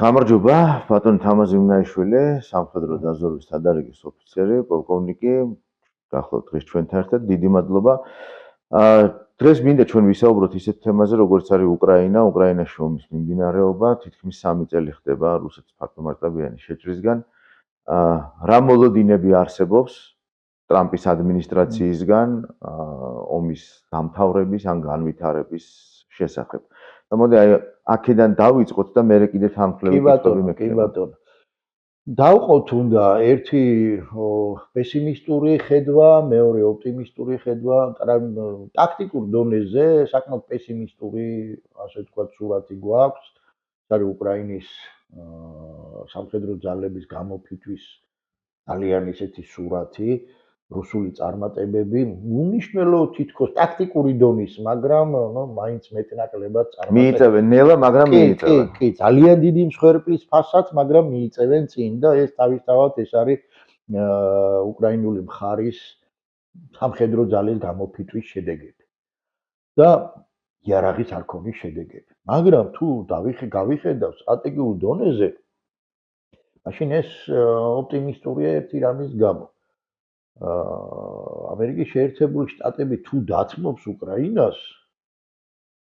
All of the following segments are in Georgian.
გამარჯობა, ბატონ თამაზ იმნაიშვილი, სამხედრო დაზვერვის სადარიგის ოფიცერი, პოლკოვნიკი, გახლავთ დღეს ჩვენთან ერთად, დიდი მადლობა. დღეს მინდა ჩვენ ვისაუბროთ ისეთ თემაზე, როგორც არის უკრაინა, უკრაინაში ომის მიმდინარეობა, თითქმის 3 წელი ხდება რუსეთის ფართომასშტაბიანი შეჭრისგან. რა მოლოდინები არსებობს ტრამპის ადმინისტრაციისგან ომის დამთავრების ან განვითარების შესახებ. და მოდი აი აქედან დავიწყოთ და მე კიდე თანხლები ვიქნები. კი ბატონო. დავყოთ უნდა ერთი პესიმისტური ხედვა, მეორე ოპტიმისტური ხედვა, ტაქტიკურ დონეზე საკმაოდ პესიმისტური, ასე ვთქვათ, სურათი გვაქვს. ეს არის უკრაინის სამხედრო ძალების გამოფიტვის ძალიან ისეთი სურათი. რუსული წარმატებები უნიშნელო თითქოს ტაქტიკური დონის, მაგრამ მაინც მეტნაკლებად მიიწევენ ნელა, მაგრამ მიიწევენ. კი, ძალიან დიდი მსხვერპლის ფასაც, მაგრამ მიიწევენ წინ და ეს თავისთავად ეს არის უკრაინული მხარის სამხედრო ძალის გამოფიტვის შედეგები. და იარაღის არ ქონის შედეგები. მაგრამ თუ გავიხედავ სტრატეგიულ დონეზე, მაშინ ეს ოპტიმისტურია ერთი რამის გამო. ამერიკის შეერთებული შტატები თუ დათმობს უკრაინას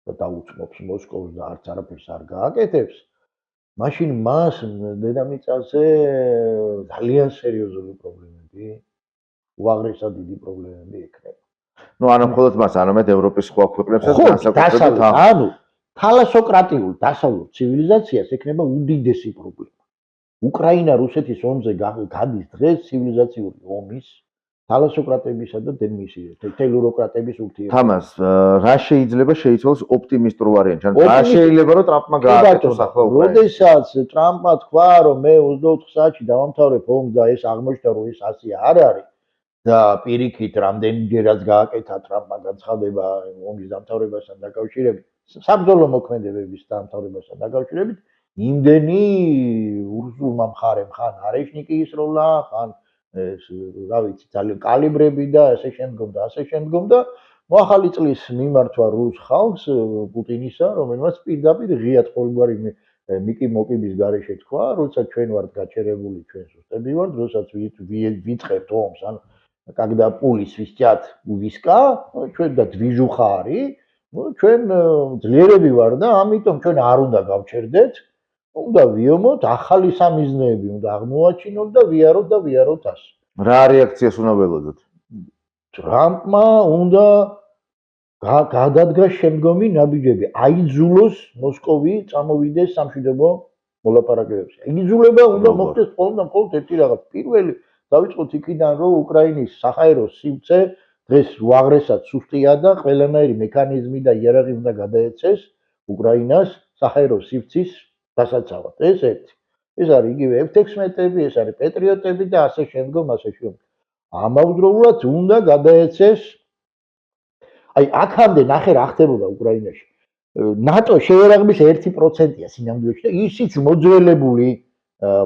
და დაუწყობს მოსკოვს და არც არაფერს არ გააკეთებს, მაშინ მას დედამიწაზე ძალიან სერიოზული პრობლემები, უაღრესად დიდი პრობლემები ექნება. არა მხოლოდ მას, არამედ ევროპის სხვა ქვეყნებსაც განსაკუთრებით ანუ თალასოკრატიულ დასავლურ ცივილიზაციას ექნება უდიდესი პრობლემა. უკრაინა რუსეთის ომზე გადის დღეს ცივილიზაციური ომის თალასოკრატებისა და ტელუროკრატების ურთიერთობა. თამას, რა შეიძლება შეიცვალოს ოპტიმისტურ ვარიანტში? ან რა შეიძლება რომ ტრამპმა გააკეთოს ახლა უკრაინაში? როდესაც ტრამპმა თქვა, რომ მე 24 საათში დავამთავრებ ომს და ეს აღმოჩნდა, რომ ეს ასე არ არის და პირიქით რამდენჯერაც გააკეთა ტრამპმა განცხადება ომის დამთავრებასთან დაკავშირებით, საბრძოლო მოქმედებების დამთავრებასთან დაკავშირებით, იმდენი ურსულმა მხარემ ხან არეშნიკის როლა, ხან ეს რა ვიცი ძალიან კალიბრები და ასე შემდგომ და ახალი წლის მიმართვა რუს ხალხს პუტინისა, რომელმაც პირდაპირ ღიად ყოველგვარი მიკი-მოკიბის გარეშე თქვა, როცა ჩვენ ვართ გაჩერებული, ჩვენ სუსტები ვართ, როდესაც ვიწყებთ ომს, ან когда пули свистят у виска, ჩვენ და движуха არის, ჩვენ ძლიერები ვარ და ამიტომ ჩვენ არ უნდა გავჩერდეთ. უნდა ვიომოთ, ახალი სამიზნეები უნდა აღმოაჩინოთ და ვიაროთ ასე. რა რეაქციას უნდა ველოდოთ? ტრამპმა უნდა გადადგა შემდგომი ნაბიჯები, აიძულოს მოსკოვი წამოვიდეს სამშვიდობო მოლაპარაკებებში. იძულება უნდა მოხდეს მხოლოდ ერთი რაღაც. პირველი დავიწყოთ იქიდან, რომ უკრაინის საჰაერო სივრცე დღეს უაღრესად სუსტია და ყველანაირი მექანიზმი და იარაღი უნდა გადაეცეს უკრაინას საჰაერო სივრცის დასაცავად. ეს ერთი. ეს არის იგივე F-16-ები, ეს არის პეტრიოტები და ასე შემდგომ. ამავდროულად უნდა გადაეცეს აი აქამდე ნახე რა ხდებოდა უკრაინაში. ნატო შეერაღმის 1%-ია სინამდვილეში და ისიც მოძველებული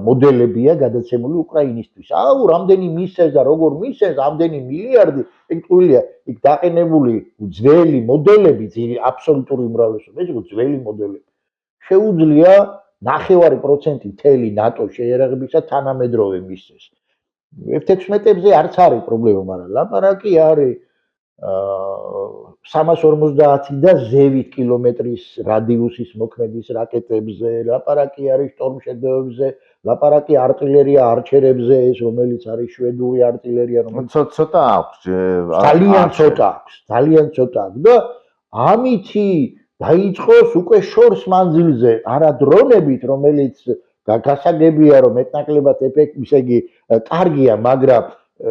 მოდელებია გადაცემული უკრაინისთვის. აუ, რამდენი მისცეს და როგორ მისცეს, ამდენი მილიარდი, ეგ ტყუილია, იქ დაყენებული ძველი მოდელები, აბსოლუტური უმრავლესობა, ეს ძველი მოდელები. შეუძლია 9% მთელი ნატო შეერაღებისა თანამედროვე მისცეს. F-16-ებზე არც არის პრობლემა, მაგრამ ლაპარაკი არის 350 და ზევით კილომეტრის რადიუსის მოქმედის რაკეტებზე, ლაპარაკი არის შტორმშედევებზე, ლაპარაკი артиლერია არჩერებზე, ეს რომელიც არის შვედური артиლერია, რომელიც ცოტა აქვს. ძალიან ცოტა აქვს და ამითი დაიწყოს უკვე შორს მანძილზე, არა დრონებით, რომელიც გასაგებია, რომ მეტნაკლებად ისე იგი კარგია, მაგრამ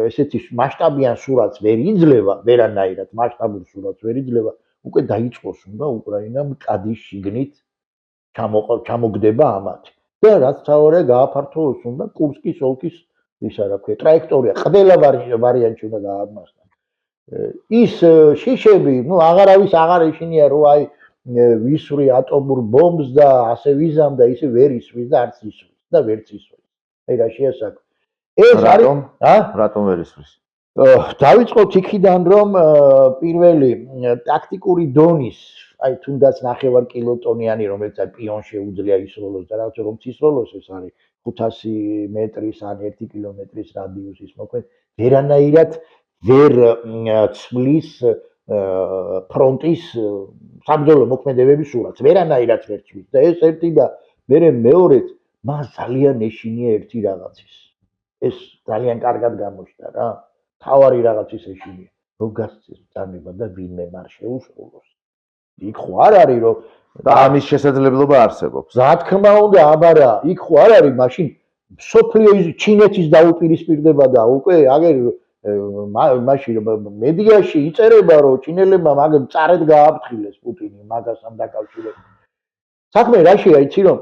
ესეთი მასშტაბიან სურათს ვერ იძლევა, ვერანაირად მასშტაბურ სურათს ვერ იძლევა, უკვე დაიწყოს უნდა უკრაინამ კადის შიგნით ჩამოგდება ამათი. და რაც თავარია გააფართოვოს უნდა კურსკის ოლქის ისა რა ქვია, ტრაექტორია, ყველა ვარიანტი უნდა გააბმასთან. ის შიშები, აღარ ეშინია, რომ აი ვისვრი ატომურ ბომბს და ასე ვიზამ და ისე ვერ ისვრის და არც ისვრის და ვერც ისვრის. აი რა შეასაკ. ეს არის, რატომ ვერ ისვრის? დავიწყოთ იქიდან, რომ პირველი ტაქტიკური დონის აი თუნდაც 9 კილოტონიანი, რომელიც აი პიონს შეუძლია ისროლოს და რაც რომ ცისროლოს ეს არის 500 მეტრის ან 1 კილომეტრის რადიუსის მოქმედ ვერანაირად ვერ ცვლის ფრონტის საბრძოლო მოქმედებების სურათს, ვერანაირად ვერ ცვლის და ეს ერთი და მერე მეორედ მას ძალიან ეშინია ერთი რაღაცის. ეს ძალიან კარგად გამოჩნდა რა. თავარი რაღაცის ეშინია. რომ გასცეს ბრძანება და ვინმე მარ შეუსრულოს. იქ ხო არ არის რომ და ამის შესაძლებლობა არსებობს. რა თქმა უნდა, აბარა, იქ ხო არ არის, მაშინ სოფლიო ჩინეთის დაუპირისპირდება და უკვე აგერ მაშინ მედიაში იწერება რომ ჩინელებმა მაგ წარედ გააფრთხილეს პუტინი მაგასთან დაკავშირებით. საქმე რაშია, იცი რომ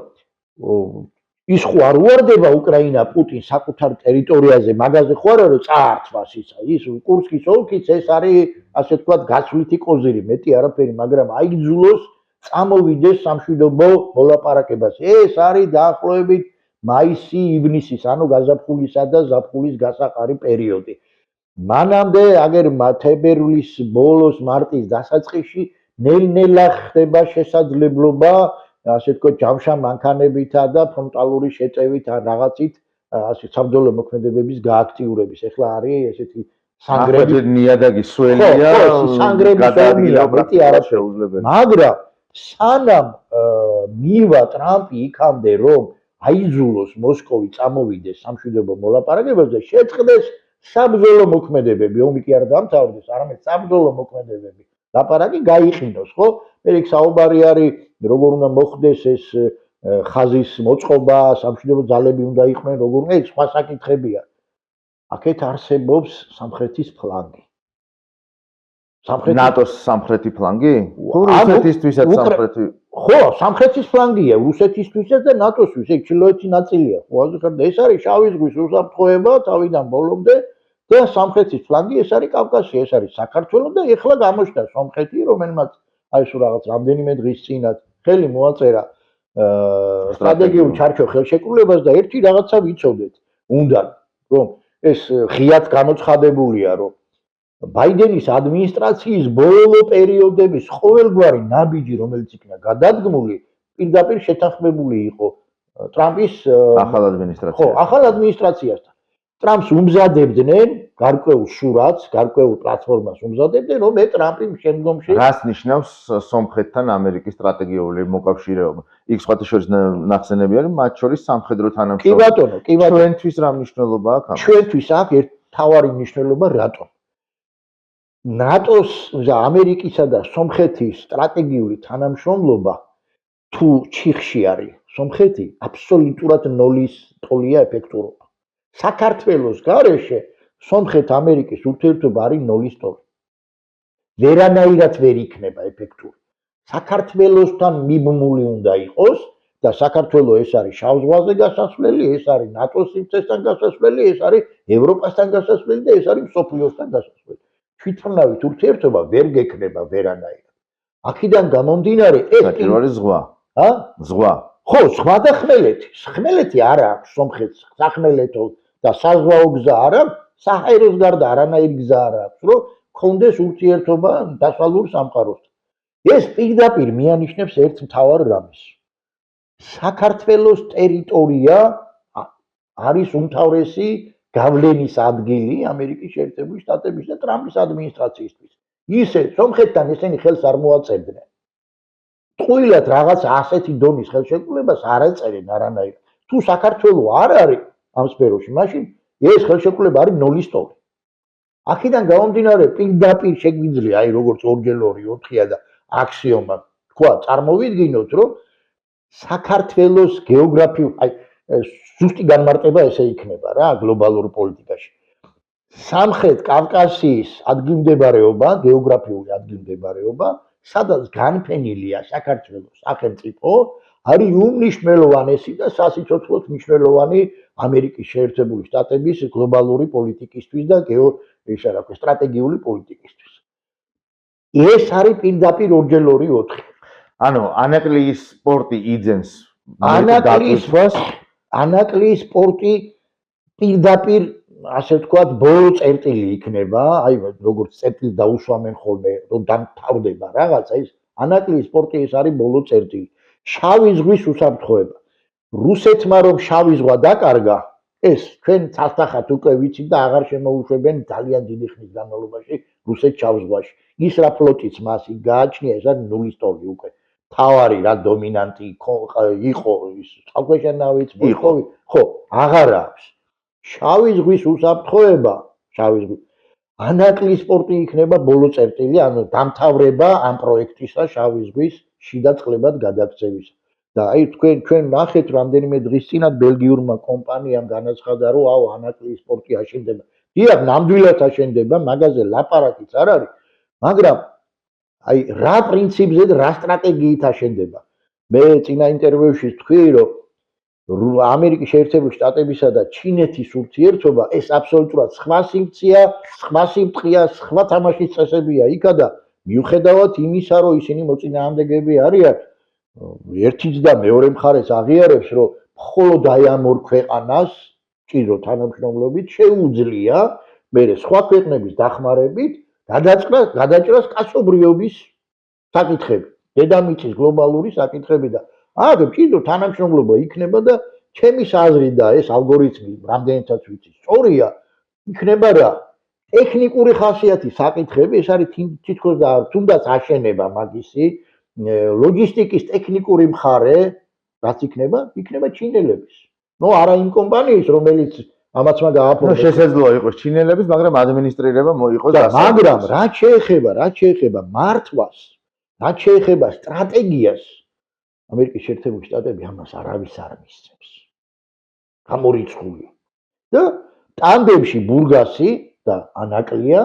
ის ხო არ უარდება უკრაინა პუტინს საკუთარ ტერიტორიაზე, მაგაზე ხო არა რომ წაართვას ისა, ის კურსკის ოლქიც ეს არის ასე თქვა გასვლითი კოზირი, მეტი არაფერი, მაგრამ აიგზულოს წამოვიდეს სამშვიდობო მოლაპარაკებაზე. ეს არის დაახლოებით მაისი-ივნისის, ანუ გაზაფხულისა და ზაფხულის გასაყარი პერიოდი. მანამდე აგერ თებერვლის ბოლოს, მარტის დასაწყისში ნელ-ნელა ხდება შესაძლებლობა ასე თქვა ჯამშა მანქანებითა და ფრონტალური შეწევით ან რაღაცით ასე საბრძოლო მოქმედებების გააქტიურების. ეხლა არის ესეთი სანგრები ნიადაგი სველია, გადაადგილა მეტი არ შეუძლებელი. მაგრამ სანამ მივა ტრამპი იქამდე რომ აიძულოს მოსკოვი წამოვიდეს სამშვიდობო მოლაპარაკებებზე, შეწყდეს საბრძოლო მოქმედებები, ომი კი არ დამთავრდეს, არამედ საბრძოლო მოქმედებები. ლაპარაკი გაიყინოს, ხო? მე იქ საუბარი არის როგორ უნდა მოხდეს ეს ხაზის მოწყობა, სამშვიდობო ძალები უნდა იყვნენ, როგორ უნდა ეს სხვა საკითხებია. აქეთ არსებობს სამხრეთის ფლანგი. ნატოს სამხრეთი ფლანგი? რუსეთისთვისაც სამხრეთი. ხო, სამხრეთის ფლანგია, რუსეთისთვისაც და ნატოსთვის, ეგ ჩრდილოეთი ნაწილია. ხო, ეს არის შავი ზღვის უსაფრთხოება თავიდან ბოლომდე და სამხრეთის ფლანგი ეს არის კავკასია, ეს არის საქართველო და ეხლა გამოჩნდა სომხეთი, რომელმაც აი ეს რაღაც რამდენიმე დღის წინათ ხელი მოაწერა სტრატეგიულ ჩარჩო ხელშეკრულებას და ერთი რაღაცა ვიცოდეთ. უნდა რომ ეს ღიად გამოცხადებულია, რომ ბაიდენის ადმინისტრაციის ბოლო პერიოდების ყოველგვარი ნაბიჯი, რომელიც იქნა გადადგმული, პირდაპირ შეთანხმებული იყო ტრამპის ახალ ადმინისტრაციასთან. ხო, ახალ ადმინისტრაციასთან. ტრამპს უმზადებდნენ გარკვეულ სურათს, გარკვეულ პლატფორმას უმზადებდნენ, რომ ტრამპი შემდგომში რას ნიშნავს სომხეთთან ამერიკის სტრატეგიული მოკავშირეობა? იქ სხვათა შორის ნახსენები არის, მათ შორის სამხედრო თანამშრომლობა. კი ბატონო, კი ბატონო. ჩვენთვის რა მნიშვნელობა აქვს? ჩვენთვის აქვს მთავარი მნიშვნელობა, რატომ? ნატოს და ამერიკისა და სომხეთის სტრატეგიული თანამშრომლობა თუ ჩიხში არის, სომხეთი აბსოლუტურად ნოლის ტოლია ეფექტურობა. საქართველოს გარეშე სომხეთ-ამერიკის ურთიერთობა არის ნოლის ტოლი. ვერანაირად ვერ იქნება ეფექტური. საქართველოსთან მიბმული უნდა იყოს და საქართველოს ეს არის შავ ზღვაზე გასასვლელი, ეს არის ნატოს სივრცესთან გასასვლელი, ეს არის ევროპასთან გასასვლელი და ეს არის მსოფლიოსთან გასასვლელი. თვითმფრინავით ურთიერთობა ვერ გექნება ვერანაირად. აქედან გამომდინარე ეს პირველი ზღვა. ზღვა. ხო, ზღვა და ხმელეთი. ხმელეთი არ აქვს სომხეთს, სახმელეთო და საზღვაო გზა არ აქვს, საჰაეროს გარდა არანაირი გზა არ აქვს, რომ კონდეს ურთიერთობა დასავლურ სამყაროსთან. ეს პირდაპირ მიანიშნებს ერთ მთავარ რამეს. საქართველოს ტერიტორია არის უმთავრესი გავლენის ადგილი ამერიკის შეერთებული შტატების და ტრამპის ადმინისტრაციისთვის. ისე სომხეთთან ესენი ხელს არ მოაწერდნენ. ტყუილად რაღაც ასეთი დონის ხელშეკრულებას არ აწერენ არანაირად. თუ საქართველოს არ არის ამ სფეროში, მაშინ ეს ხელშეკრულება არის ნოლის ტოლი. აქედან გამომდინარე პირდაპირ შეგვიძლია, აი როგორც 2x2 და აქსიომა თქვა, წარმოვიდგინოთ, რომ საქართველოს გეოგრაფიულ, აი ზუსტი განმარტება ესე იქნება რა გლობალურ პოლიტიკაში. სამხრეთ კავკასიის ადგილმდებარეობა, გეოგრაფიული ადგილმდებარეობა, სადაც განფენილია საქართველოს სახელმწიფო, არის უმნიშვნელოვანესი და სასიცოცხლოდ მნიშვნელოვანი ამერიკის შეერთებული შტატების გლობალური პოლიტიკისთვის და სტრატეგიული პოლიტიკისთვის. ეს არის პირდაპირ 2x2. ანუ ანაკლიის სპორტი იძენს ანაკლიის სპორტი პირდაპირ ასე ვთქვათ, ბოლო წერტილი იქნება, აი როგორც წერტილს დაუსვამენ ხოლმე, რომ დამთავრდება რაღაცა, ის ანაკლიის პორტი ეს არის ბოლო წერტილი. შავი ზღვის უსაფრთხოება. რუსეთმა რომ შავი ზღვა დაკარგა, ეს ჩვენ ცალსახად უკვე ვიცით და აღარ შემოუშვებენ ძალიან დიდი ხნის განმავლობაში რუსეთ შავ ზღვაში. ის რა ფლოტიც მას იქ გააჩნია, ეს არის ნულის ტოლი უკვე. თავარი რა დომინანტი იყო ის წყალქვეშა-ნავიც, მოსკოვი, ხო, აღარ აქვს. შავი ზღვის უსაფრთხოება, შავი ზღვის ანაკლიის პორტი იქნება ბოლო წერტილი, ანუ დამთავრება ამ პროექტისა შავი ზღვის შიდა წყლებად გადაქცევის. და აი თქვენ ნახეთ რამდენიმე დღის წინათ ბელგიურმა კომპანიამ განაცხადა, რომ აუ ანაკლიის პორტი აშენდება. დიახ, ნამდვილად აშენდება, მაგაზე ლაპარაკიც არ არის, მაგრამ აი რა პრინციპზე და რა სტრატეგიით აშენდება. მე წინა ინტერვიუში თქვი, რომ ამერიკის შეერთებული შტატებისა და ჩინეთის ურთიერთობა ეს აბსოლუტურად სხვა სიმწია, სხვა სიმტყია, სხვა თამაშის წესებია იქა და მიუხედავად იმისა, რომ ისინი მოწინააღმდეგეები არიან, ერთიც და მეორე მხარეს აღიარებს, რომ მხოლოდ აი ამ ორ ქვეყანას ჭირო თანამშრომლობით შეუძლია მერე სხვა ქვეყნების დახმარებით გადაჭრას კაცობრიობის საკითხები, დედამიწის გლობალური საკითხები და აქ ჭირო თანამშრომლობა იქნება და ჩემი აზრით და ეს ალგორითმი რამდენიცაც ვიცი, სწორია, იქნება რა ტექნიკური ხასიათის საკითხები, ეს არის თითქოს და თუნდაც აშენება მაგისი ლოჯისტიკის ტექნიკური მხარე, რაც იქნება ჩინელების. ნუ არა იმ კომპანიის, რომელიც ამაცმა გააფორმა. შესაძლოა იყოს ჩინელების, მაგრამ ადმინისტრირება მოიყოს მაგრამ რაც შეეხება მართვას, რაც შეეხება სტრატეგიას, ამერიკის შეერთებული შტატები ამას არავის არ მისცემს. გამორიცხული. და ტანდემში ბურგასი და ანაკლია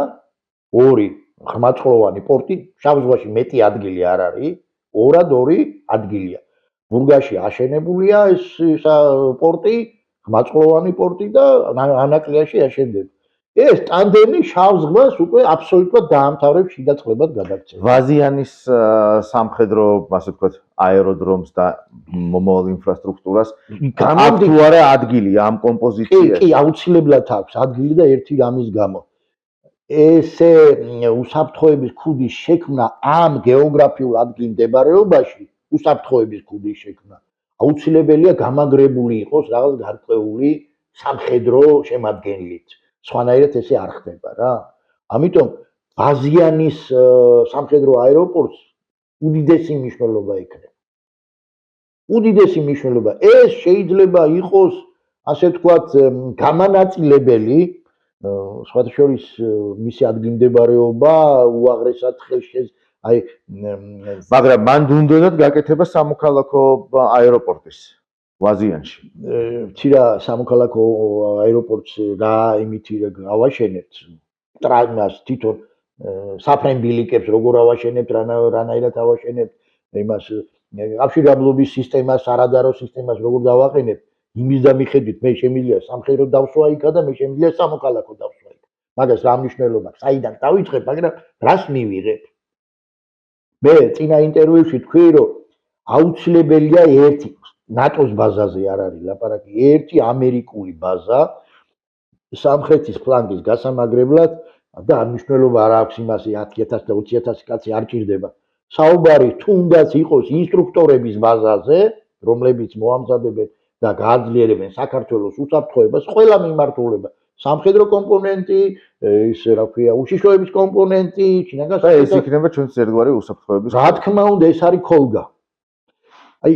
ორი ხმაწყლოვანი პორტი, შავ ზღვაში მეტი ადგილი არ არის, ორად ორი ადგილია. ბურგასში აშენებულია ეს პორტი, ხმაწყლოვანი პორტი და ანაკლიაში აშენდება. ეს ტანდემი შავ ზღვას უკვე აბსოლუტურად დაამთავრებს შიდა წყლებად გადაქცევას. ვაზიანის სამხედრო, ასე ვთქვათ, აეროდრომს და მომავალ ინფრასტრუქტურას აქვს თუ არა ადგილი ამ კომპოზიციაში? კი, აუცილებლად აქვს ადგილი და ერთი რამის გამო. ესე უსაფრთხოების ქუდის შექმნა ამ გეოგრაფიულ ადგილმდებარეობაში, უსაფრთხოების ქუდის შექმნა აუცილებელია გამაგრებული იყოს რაღაც გარკვეული სამხედრო შემადგენლით. სხვანაირად ესე არ ხდება რა. ამიტომ ვაზიანის სამხედრო აეროპორტს უდიდესი მნიშვნელობა ექნება. უდიდესი მნიშვნელობა. ეს შეიძლება იყოს, ასე ვთქვათ, გამანაწილებელი, სხვათა შორის მისი ადგილმდებარეობა უაღრესად მაგრამ მან უნდათ გაკეთება სამოქალაქო აეროპორტის ვაზიანში. ცირა სამოქალაქო აეროპორტს რა იმითი ავაშენებთ, ტრამას თვითონ საფრენბილიკებს როგორ ავაშენებთ, რანაირად ავაშენებთ, იმას კავშირგაბლობის სისტემას, არადარო სისტემას როგორ დავაყენებთ, იმის და მიხედვით მე შემიძლია სამხედრო დავსვა იქა და მე შემიძლია სამოქალაქო დავსვა იქ. მაგას რა მნიშვნელობა აქვს? საიდან დავიწყებ, მაგრამ რას მივიღებ? მე წინა ინტერვიუში თქვი, რომ აუცილებელია ერთი ნატოს ბაზაზე არ არის ლაპარაკი, ერთი ამერიკული ბაზა სამხრეთის ფლანგის გასამაგრებლად და ამ მნიშვნელობა არ აქვს იმას 10,000 და 20,000 კაცი არ ჭირდება. საუბარი თუნდაც იყოს ინსტრუქტორების ბაზაზე, რომლებიც მოამზადებენ და გააძლიერებენ საქართველოს უსაფრთხოებას, ყველა მიმართულება, სამხედრო კომპონენტი, ის რა ქვია, უშიშროების კომპონენტი, შინაგან ეს იქნება ჩვენს ერთგვარი უსაფრთხოების. რა თქმა უნდა, ეს არის ქოლგა. აი,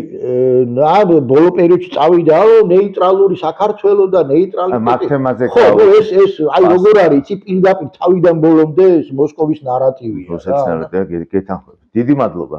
ბოლო პერიოდში წავიდა, რომ ნეიტრალური საქართველო და ნეიტრალი მაგ თემაზე ხო, ეს აი როგორ არის, იცი პირდაპირ თავიდან ბოლომდე ეს მოსკოვის ნარატივია. გეთანხმებით. დიდი მადლობა.